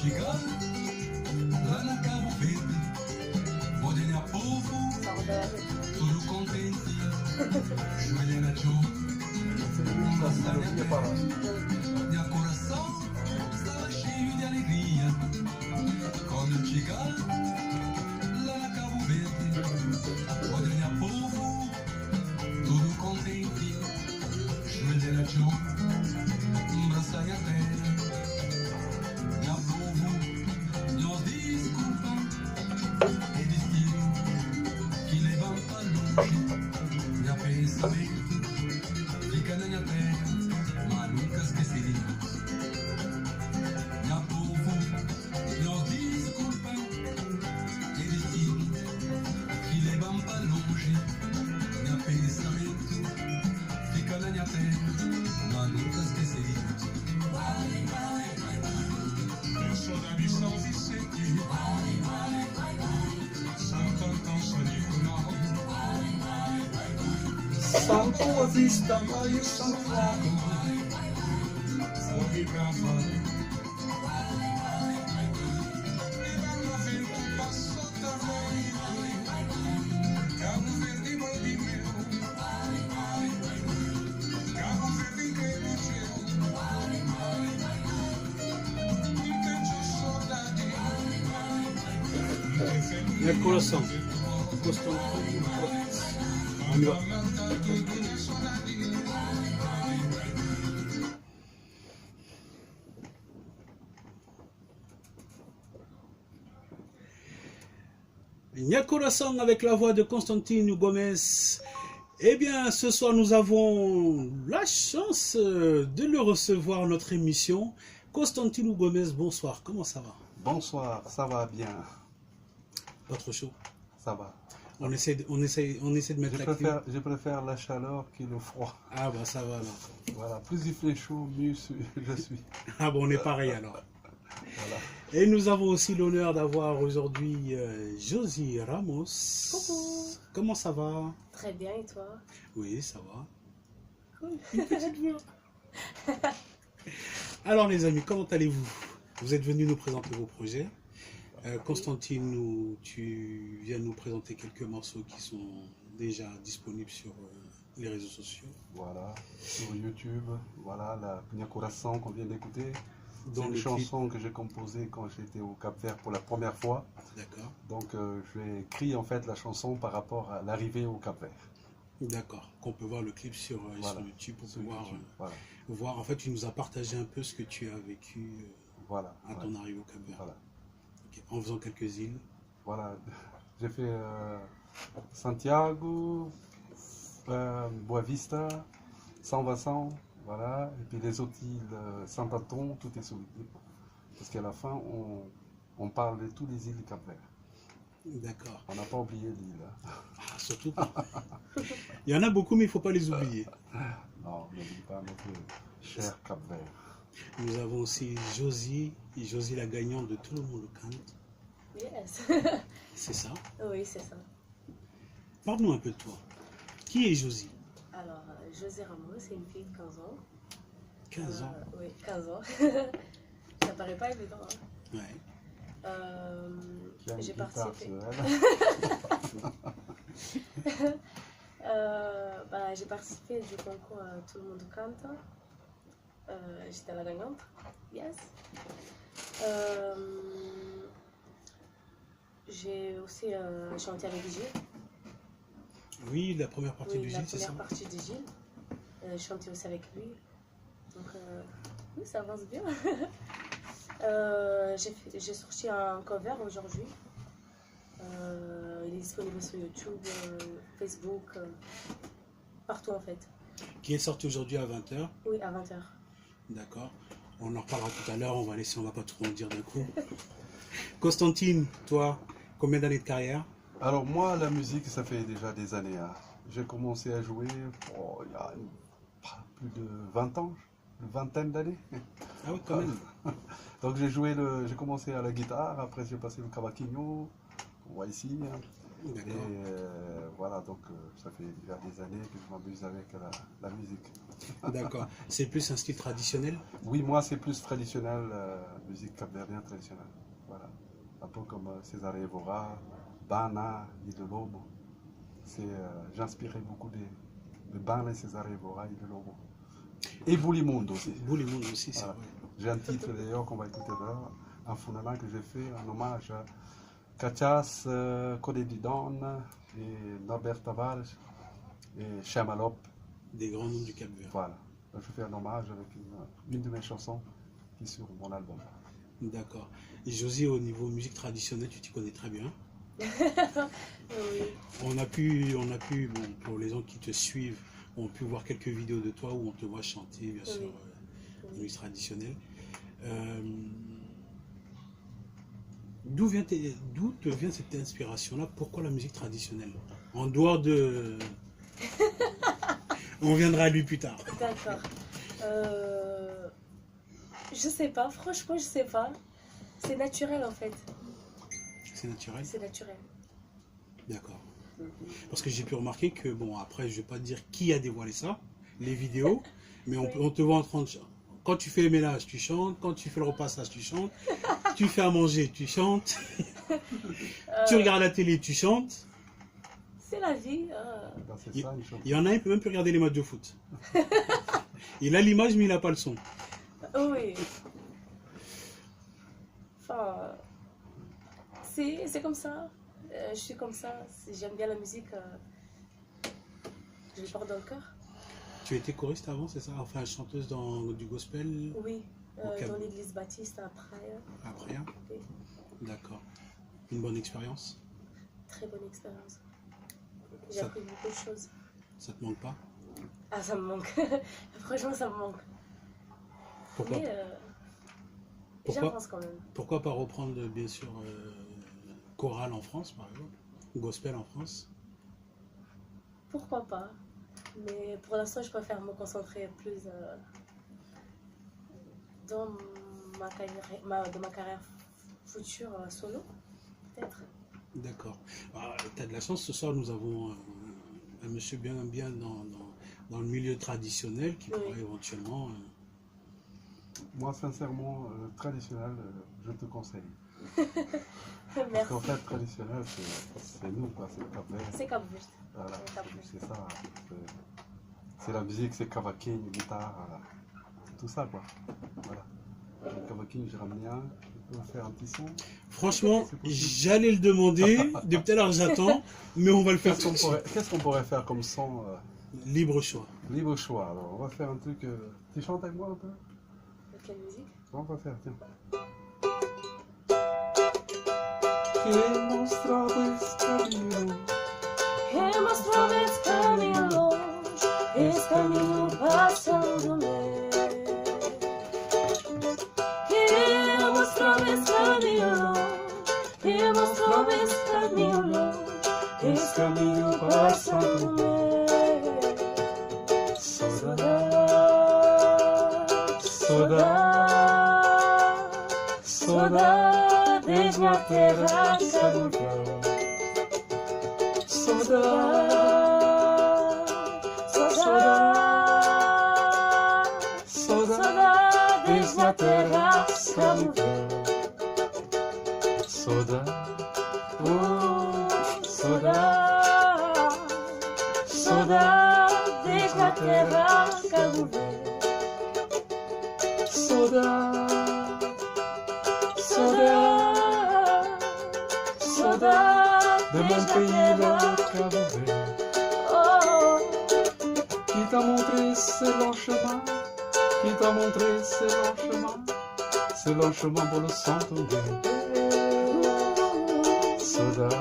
chegar lá na Cabo Verde, olha povo, tudo contente, joelha na chão, meu coração estava cheio de alegria. Quando eu chegar lá na Cabo Verde, olha povo, tudo contente, joelha na chão, abraça minha terra. Meu povo, nos desculpa, é destino que levanta longe. Meu pensamento fica na minha terra, mas nunca esqueceremos. Meu povo, nos desculpa, é destino que levanta longe. Meu pensamento fica na minha terra, mas nunca esqueceremos. Eu sou da missão Vicente, Santo Antão Solicural, São Boa Vista, Maio, São Paulo, Fogo e Brava. E lá no vento passou também, Cabo Verde, mãe de meu, Cabo Verde inteiro teu. Meu coração, gostou do On y va. Corazon avec la voix de Constantine Gomez. Eh bien, ce soir, nous avons la chance de le recevoir à notre émission. Constantine Gomez, bonsoir, comment ça va? Bonsoir, ça va bien. Pas trop chaud? Ça va. On essaie de mettre la clim. Je préfère la chaleur que le froid. Ah bah ça va alors. Voilà, plus il fait chaud, mieux je suis. Ah bon, on est pareil alors. Voilà. Et nous avons aussi l'honneur d'avoir aujourd'hui Josie Ramos. Coucou. Comment ça va? Très bien, et toi? Oui, ça va. Cool. Une petite voix. Alors les amis, comment allez-vous? Vous êtes venus nous présenter vos projets. Constantine, tu viens nous présenter quelques morceaux qui sont déjà disponibles sur les réseaux sociaux. Voilà, sur YouTube, voilà, la Pugna Corazon qu'on vient d'écouter. C'est Dans une le chanson que j'ai composée quand j'étais au Cap-Vert pour la première fois. D'accord. Donc j'ai écrit en fait la chanson par rapport à l'arrivée au Cap-Vert. D'accord. Qu'on peut voir le clip sur, Voilà. sur YouTube pour Sur pouvoir YouTube, voilà. voir. En fait, tu nous as partagé un peu ce que tu as vécu Voilà. à ton arrivée au Cap-Vert. Voilà. Ok. En faisant quelques îles. Voilà, j'ai fait Santiago, Boa Vista, San Vincent, voilà, et puis les autres îles, Saint-Anton, tout est sur le clip. Parce qu'à la fin, on parle de toutes les îles du Cap-Vert. D'accord. On n'a pas oublié l'île. Ah, surtout pas. Il y en a beaucoup, mais il ne faut pas les oublier. Non, n'oublie pas notre cher Cap-Vert. Nous avons aussi Josie, et Josie la gagnante de Tout le monde cante. Yes. C'est ça? Oui, c'est ça. Parle-nous un peu de toi. Qui est Josie? Alors, Josie Ramos, c'est une fille de 15 ans. 15 ans. Oui, 15 ans. Ça paraît pas évident, hein. Ouais. Qui a une J'ai guitare participé. sur elle. J'ai participé du concours Tout le monde cante. J'étais la gagnante. Yes. J'ai aussi chanté avec Gilles. Oui, la première partie Oui, du la Gilles, c'est ça? première partie de Gilles. Chanté aussi avec lui. Donc, oui, ça avance bien. J'ai sorti un cover aujourd'hui. Il est disponible sur YouTube, Facebook, partout en fait. Qui est sorti aujourd'hui à 20h. Oui, à 20h. D'accord. On en reparlera tout à l'heure, on va pas trop en dire d'un coup. Constantine, toi, combien d'années de carrière? Alors moi, la musique, ça fait déjà des années. Hein. J'ai commencé à jouer il y a plus de 20 ans, une vingtaine d'années. Ah oui, quand même. Donc j'ai commencé à la guitare, après j'ai passé le cavaquinho, on voit ici. Hein. Et D'accord. voilà, donc ça fait déjà des années que je m'amuse avec la musique. D'accord. C'est plus un style traditionnel? Oui, moi c'est plus traditionnel, musique capverdienne traditionnelle. Voilà. Un peu comme César Évora, Bana, Nilo Lobo. J'inspirais beaucoup de Bana, César Évora et de Lobo. Et Bulimundo aussi. Bulimundo aussi, c'est Voilà. vrai. J'ai un titre d'ailleurs qu'on va écouter là, un Funana que j'ai fait en hommage à Cachas, Codé Didon, et Norbert Tavares et Chamalop. Des grands noms du Cap-Vert. Voilà. Donc, je fais un hommage avec une de mes chansons qui est sur mon album. D'accord. Et Josie, au niveau musique traditionnelle, tu t'y connais très bien. Oui. On a pu, bon, pour les gens qui te suivent, on peut voir quelques vidéos de toi où on te voit chanter, bien sûr, la musique traditionnelle. D'où te vient cette inspiration-là? Pourquoi la musique traditionnelle? En dehors de... On viendra à lui plus tard. D'accord. Je sais pas, franchement, je sais pas. C'est naturel en fait. C'est naturel? C'est naturel. D'accord. Parce que j'ai pu remarquer que, bon, après, je vais pas dire qui a dévoilé ça, les vidéos, mais on te voit en train de... Quand tu fais le ménage, tu chantes. Quand tu fais le repassage, tu chantes. Tu fais à manger, tu chantes. Tu regardes la télé, tu chantes. C'est la vie. Ben, c'est ça, une chanson. Il y en a un qui peut même plus regarder les matchs de foot. Il a l'image, mais il n'a pas le son. Oui. Enfin, c'est comme ça. Je suis comme ça. J'aime bien la musique. Je le porte dans le cœur. Tu étais choriste avant, c'est ça? Enfin, chanteuse du gospel Oui. Ok. Dans l'église baptiste après. après, hein? Oui. D'accord. Une bonne expérience? Très bonne expérience. J'ai Ça- appris beaucoup de choses. Ça te manque pas? Ah, ça me manque. Franchement, ça me manque. Pourquoi, Mais Pourquoi j'avance quand même. pourquoi pas reprendre, bien sûr, chorale en France, par exemple? Gospel en France? Pourquoi pas? Mais pour l'instant, je préfère me concentrer plus dans dans ma carrière future solo, peut-être. D'accord. Tu as de la chance, ce soir nous avons un monsieur bien dans le milieu traditionnel qui Oui. pourrait éventuellement... Moi, sincèrement, traditionnel, je te conseille. Parce Merci. qu'en fait, traditionnel, c'est nous, quoi. C'est le Cap-Vert. C'est Cap Vert. Voilà, c'est Cap-Vert. c'est ça. C'est la musique, c'est cavaquinho, guitare, voilà. Tout ça, quoi. Voilà. Le cavaquinho, j'ai ramené un. Je peux faire un petit son. Franchement, C'est possible. j'allais le demander, depuis tout à l'heure j'attends, mais on va le faire tout de suite. Qu'est-ce qu'on pourrait faire comme son Libre choix. libre choix. Alors, on va faire un truc. Tu chantes avec moi un peu? Quelle musique? On va faire, tiens. Que mostrava esse caminho, Que mostrou esse caminho longe, esse caminho passando-me. Que mostrou esse caminho longe, que mostrou esse caminho longe, esse caminho passando-me. Saudade, Saudades na terra saudade, saudade, saudade, saudades na terra saudade, saudade, saudade, saudades na terra saudade, saudade, saudade de mon pays, le Cap-Vert, oh, qui t'a montré ce long chemin, qui t'a montré ce long chemin pour le s'entendre. Saudade,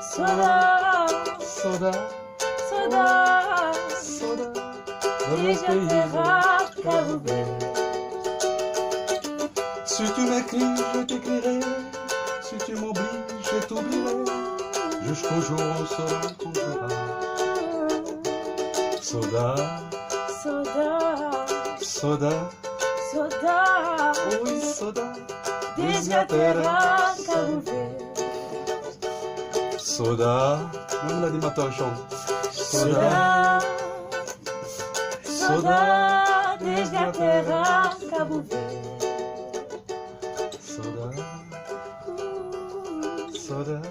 saudade, saudade, saudade, saudade de mon déjà pays, terra le Cap-Vert. Si tu m'écris, je t'écrirai. Si tu m'oublies, je t'oublierai. Jusqu'au jour où on se rencontrera. Saudade, saudade, saudade, saudade, oui, saudade. déjà terra Cabo Verde. Soda. Même l'animateur chante. Soda. Soda, desde a terra Cabo Verde. Soda. Soda.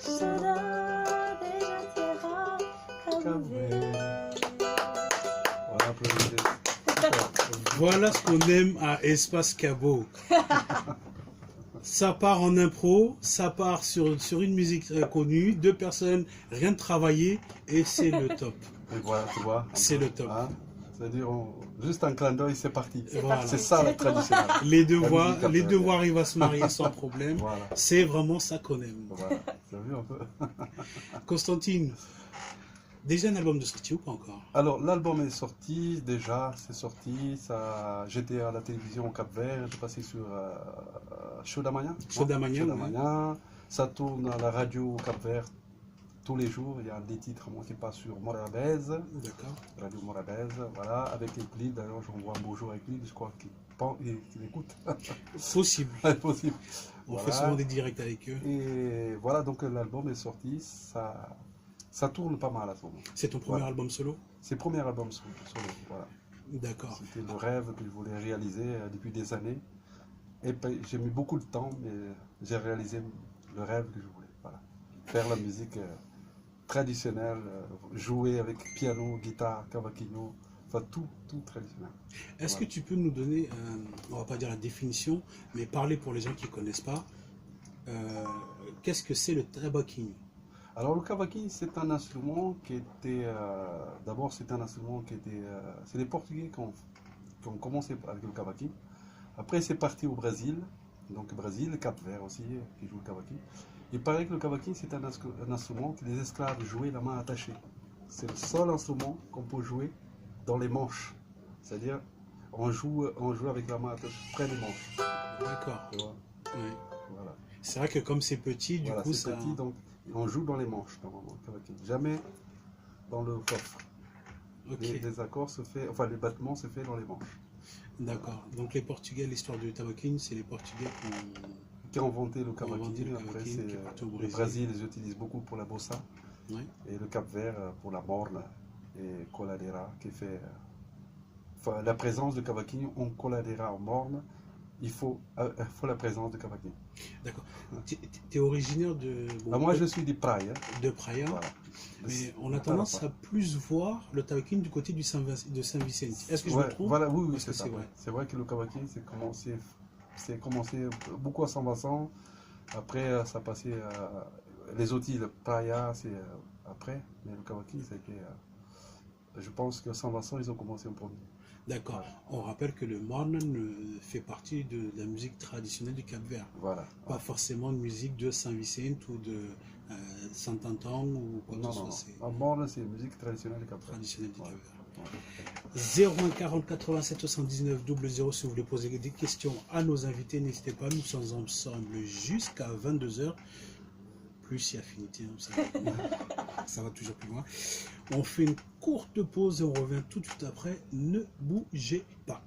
Soda, desde a terra Cabo Verde. Voilà, applaudissez. Voilà ce qu'on aime à Espace Cabo. Ça part en impro, ça part sur une musique très connue, deux personnes, rien de travaillé, et c'est le top. Et voilà, tu vois. C'est le top. Hein? C'est-à-dire, juste un clin d'œil, c'est parti. Voilà. C'est ça la traditionnelle. Les deux La voix, musique les deux après. voix arrivent à se marier sans problème. Voilà. C'est vraiment ça qu'on aime. Voilà. Tu as vu un peu? Constantine, déjà un album de sortie ou pas encore? Alors, l'album est sorti, déjà, c'est sorti. Ça... J'étais à la télévision au Cap-Vert, j'ai passé sur Chodamania. Chodamania, Chodamania. Ça tourne à la radio au Cap-Vert tous les jours. Il y a des titres moi, qui passent sur Morabez, D'accord. Radio Morabez, voilà, avec Euclide. D'ailleurs, j'envoie un bonjour à Euclide, je crois qu'il écoute. Possible. C'est possible. On Voilà. fait souvent des directs avec eux. Et voilà, donc l'album est sorti. Ça tourne pas mal à ce moment. C'est ton premier Voilà. album solo? C'est le premier album solo. Voilà. D'accord. C'était le rêve que je voulais réaliser depuis des années. Et puis, j'ai mis beaucoup de temps, mais j'ai réalisé le rêve que je voulais. Voilà. Faire la musique traditionnelle, jouer avec piano, guitare, cavaquinho, enfin tout traditionnel. Est-ce Voilà. que tu peux nous donner, on va pas dire la définition, mais parler pour les gens qui ne connaissent pas, qu'est-ce que c'est le tabaquinho? Alors le cavaquinho, c'est un instrument qui était, d'abord c'est un instrument qui était, c'est les Portugais qui ont commencé avec le cavaquinho. Après c'est parti au Brésil, donc Brésil, Cap-Vert aussi, qui joue le cavaquinho. Il paraît que le cavaquinho c'est un instrument que les esclaves jouaient la main attachée. C'est le seul instrument qu'on peut jouer dans les manches. C'est-à-dire on joue avec la main attachée près des manches. D'accord. Tu vois, Ouais. voilà. C'est vrai que comme c'est petit, du Voilà, coup, c'est ça... petit, donc on joue dans les manches normalement, le cavaquinho. Jamais dans le coffre. Ok, Les accords se fait, enfin les battements se fait dans les manches. d'accord. Donc les Portugais, l'histoire du tabaquinho, c'est les Portugais Qui a inventé le Qui a inventé cavaquinho, le après cavaquinho, c'est qui est parti au le Brésil. Brésil, ils utilisent beaucoup pour la bossa, Ouais. et le Cap-Vert pour la morne et coladera, qui fait... Enfin, la présence de cavaquinho en coladera, en morne, il faut la présence de cavaquinho. D'accord. Tu es originaire de... bon, Ah, moi je suis des Praia, de Praia, voilà. mais on a tendance à plus voir le tabaquinho du côté de Saint-Vicente. Est-ce que je me Ouais, trompe? voilà, oui, Parce c'est que ça. c'est vrai. C'est vrai que le cavaquinho, c'est commencé beaucoup à Saint-Vincent. Après, ça passait à... Les outils, le Praia, c'est après. Mais le cavaquinho, ça a été... je pense que Saint-Vincent, ils ont commencé en premier. D'accord. Voilà. On rappelle que le morne fait partie de la musique traditionnelle du Cap-Vert. Voilà. Pas forcément une musique de Saint-Vicente ou de Saint-Anton ou quoi que Non, ce non, soit. non. C'est En morne, c'est musique traditionnelle du Cap-Vert. traditionnel du Voilà. Cap-Vert. 01 40 87 79 00 si vous voulez poser des questions à nos invités, n'hésitez pas, nous sommes ensemble jusqu'à 22h. Plus si affinité, ça va toujours plus loin. On fait une courte pause et on revient tout de suite après. Ne bougez pas.